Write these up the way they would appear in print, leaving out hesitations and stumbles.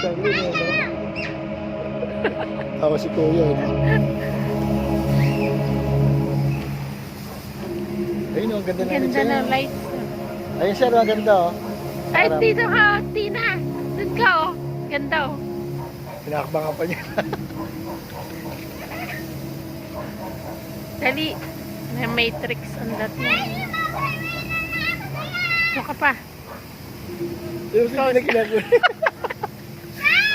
Saglit na, no? Ako si Kuya, no? Ayun, ang ganda na ulit Ganda siya. ng lights. Ayun, sir, ang ganda, oh. Ay, Parang dito ka, Tina. Doon ka, oh. Ganda, oh. pinakbangan pa niya. Dali. May matrix ang dating. Ito ka pa. Yung pinagkinagulit.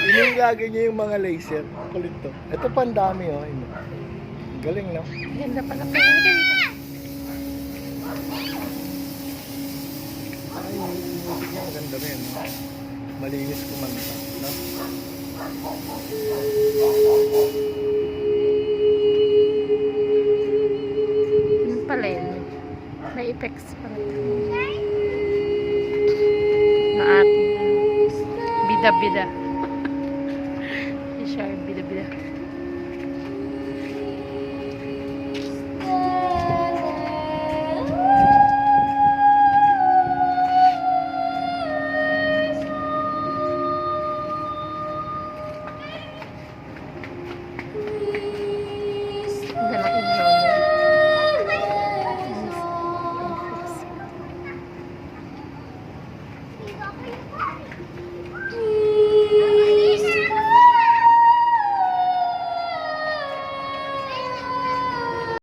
Inilagay niya yung mga laser. Kulit to. Ito pa ang dami, oh. Ayun. Galing, no? Ganda pala. Kaya ka dito. Ay, yung music niya, ang ganda rin. No? Malinis kumanta, no? Yun pala yun. May effects pala. Na ating bida-bida.